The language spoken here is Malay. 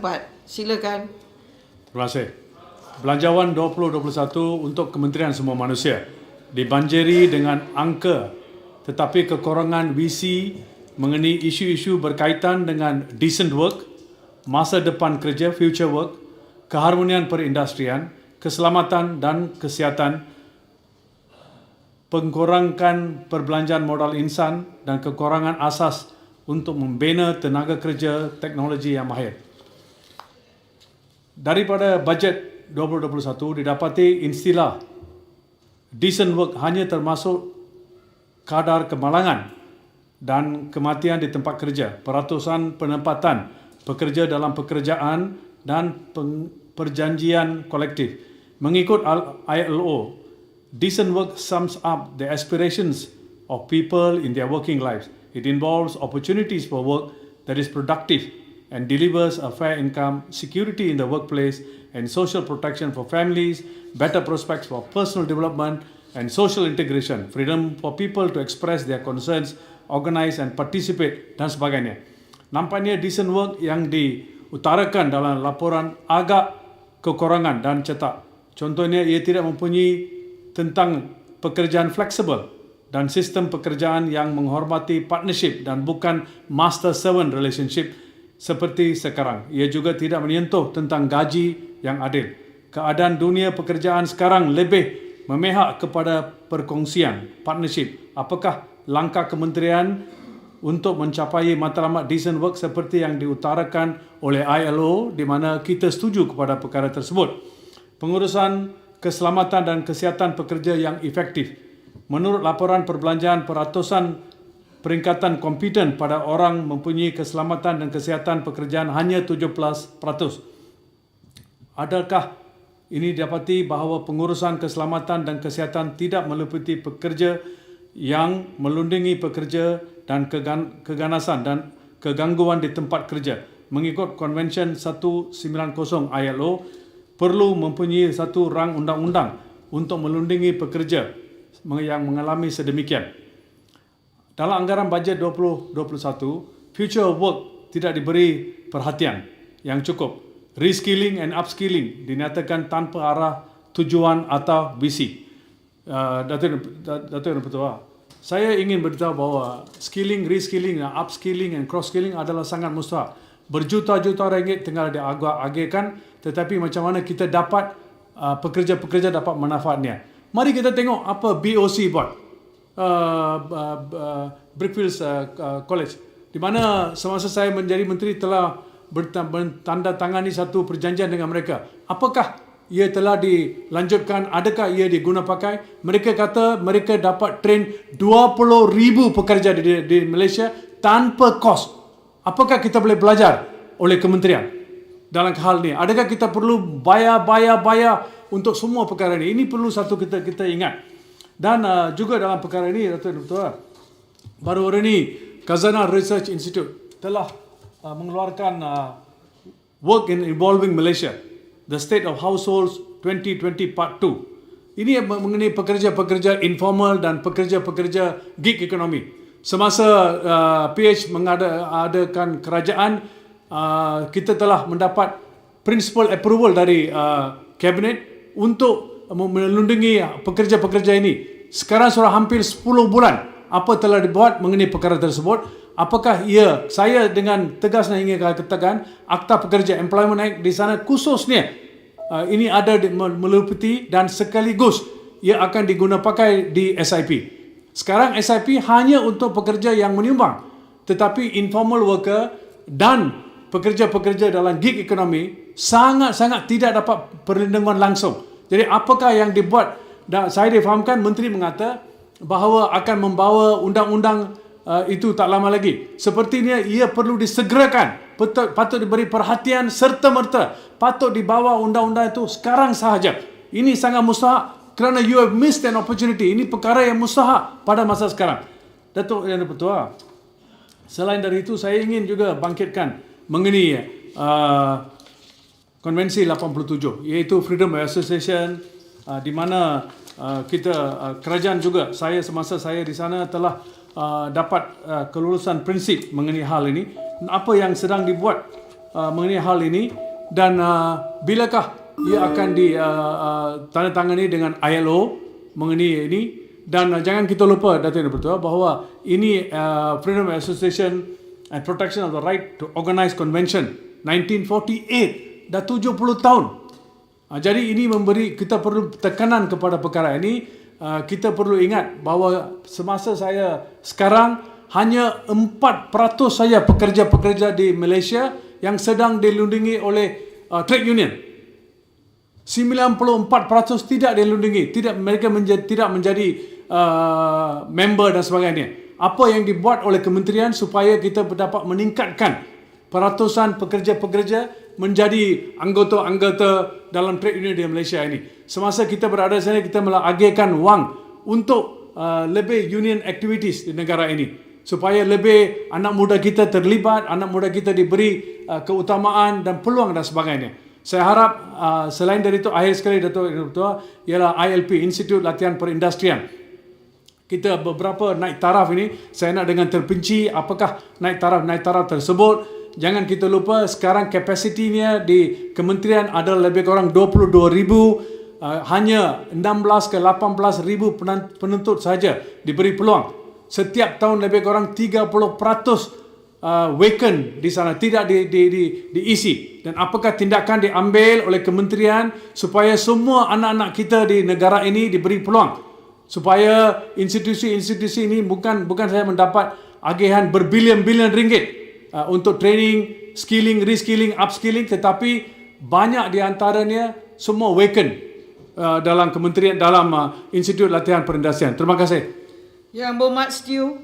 tempat. Silakan. Terima kasih. Belanjawan 2021 untuk Kementerian Semua Manusia dibanjiri dengan angka tetapi kekurangan visi mengenai isu-isu berkaitan dengan decent work, masa depan kerja, future work, keharmonian perindustrian, keselamatan dan kesihatan, pengkurangan perbelanjaan modal insan dan kekurangan asas untuk membina tenaga kerja teknologi yang mahir. Daripada bajet 2021 didapati istilah decent work hanya termasuk kadar kemalangan dan kematian di tempat kerja, peratusan penempatan pekerja dalam pekerjaan dan perjanjian kolektif. Mengikut ILO, decent work sums up the aspirations of people in their working lives. It involves opportunities for work that is productive and delivers a fair income, security in the workplace, and social protection for families, better prospects for personal development and social integration, freedom for people to express their concerns, organize and participate, dan sebagainya. Nampaknya decent work yang diutarakan dalam laporan agak kekurangan dan cetak. Contohnya, ia tidak mempunyai tentang pekerjaan fleksibel dan sistem pekerjaan yang menghormati partnership dan bukan master-servant relationship seperti sekarang. Ia juga tidak menyentuh tentang gaji yang adil. Keadaan dunia pekerjaan sekarang lebih memihak kepada perkongsian, partnership. Apakah langkah kementerian untuk mencapai matlamat decent work seperti yang diutarakan oleh ILO, di mana kita setuju kepada perkara tersebut? Pengurusan keselamatan dan kesihatan pekerja yang efektif. Menurut laporan perbelanjaan, peratusan peringkatan kompeten pada orang mempunyai keselamatan dan kesihatan pekerjaan hanya 17%. Adakah ini didapati bahawa pengurusan keselamatan dan kesihatan tidak meliputi pekerja yang melindungi pekerja dan keganasan dan kegangguan di tempat kerja? Mengikut Konvensyen 190 ILO, perlu mempunyai satu rang undang-undang untuk melindungi pekerja yang mengalami sedemikian. Dalam anggaran bajet 2021, future work tidak diberi perhatian yang cukup. Reskilling and upskilling dinyatakan tanpa arah, tujuan atau visi. Datuk Ketua, saya ingin beritahu bahawa skilling, reskilling, upskilling and cross-skilling adalah sangat mustahil. Berjuta-juta ringgit tengah diagihkan, tetapi macam mana kita dapat pekerja-pekerja dapat manfaatnya. Mari kita tengok apa BOC buat, Brickfields College, di mana semasa saya menjadi menteri telah bertandatangani satu perjanjian dengan mereka. Apakah ia telah dilanjutkan? Adakah ia diguna pakai? Mereka kata mereka dapat train 20,000 pekerja di Malaysia tanpa kos. Apakah kita boleh belajar oleh kementerian dalam hal ini? Adakah kita perlu bayar untuk semua perkara ini? Ini perlu satu kita ingat. Dan juga dalam perkara ini, Datuk Ketua, baru-baru ini Khazanah Research Institute telah mengeluarkan Work in Evolving Malaysia, The State of Households 2020 Part 2. Ini mengenai pekerja-pekerja informal dan pekerja-pekerja gig economy. Semasa PH mengadakan kerajaan, kita telah mendapat principal approval dari Kabinet untuk melindungi pekerja-pekerja ini. Sekarang sudah hampir 10 bulan apa telah dibuat mengenai perkara tersebut. Apakah saya dengan tegas nak ingin katakan, Akta Pekerja Employment Act di sana khususnya ini ada meliputi dan sekaligus ia akan diguna pakai di SIP. Sekarang SIP hanya untuk pekerja yang menyumbang, tetapi informal worker dan pekerja-pekerja dalam gig economy sangat-sangat tidak dapat perlindungan langsung. Jadi apakah yang dibuat? Dan saya difahamkan Menteri mengata bahawa akan membawa undang-undang itu tak lama lagi. Sepertinya ia perlu disegerakan, patut diberi perhatian serta-merta, patut dibawa undang-undang itu sekarang sahaja. Ini sangat mustahak kerana you have missed an opportunity. Ini perkara yang mustahak pada masa sekarang. Datuk Yang Ketua, selain dari itu saya ingin juga bangkitkan mengenai Konvensi 87, iaitu Freedom of Association, di mana kerajaan juga, semasa saya di sana telah dapat kelulusan prinsip mengenai hal ini. Apa yang sedang dibuat mengenai hal ini dan bilakah ia akan ditandatangani dengan ILO mengenai ini. Dan jangan kita lupa Datuk Yang Bertuah bahawa ini Freedom of Association and Protection of the Right to Organize Convention 1948, dah 70 tahun. Jadi ini kita perlu tekanan kepada perkara ini. Kita perlu ingat bahawa semasa saya sekarang hanya 4% saja pekerja-pekerja di Malaysia yang sedang dilindungi oleh trade union. 94% tidak dilindungi, mereka tidak menjadi member dan sebagainya. Apa yang dibuat oleh kementerian supaya kita dapat meningkatkan peratusan pekerja-pekerja menjadi anggota-anggota dalam trade union di Malaysia ini. Semasa kita berada di sana, kita telah agihkan wang untuk lebih union activities di negara ini, supaya lebih anak muda kita terlibat, anak muda kita diberi keutamaan dan peluang dan sebagainya. Saya harap selain dari itu, akhir sekali Datuk Ketua, ialah ILP, Institut Latihan Perindustrian. Kita beberapa naik taraf ini, saya nak dengan terperinci apakah naik taraf tersebut. Jangan kita lupa sekarang kapasitinya di kementerian ada lebih kurang 22,000, hanya 16 ke 18,000 penuntut saja diberi peluang. Setiap tahun lebih kurang 30% vacant di sana, tidak diisi. Dan apakah tindakan diambil oleh kementerian supaya semua anak-anak kita di negara ini diberi peluang, supaya institusi-institusi ini bukan saya mendapat agihan berbilion-bilion ringgit untuk training, skilling, reskilling, upskilling, tetapi banyak di antaranya semua vacant dalam kementerian, dalam Institut Latihan Perindustrian. Terima kasih. Yang berhormat Stew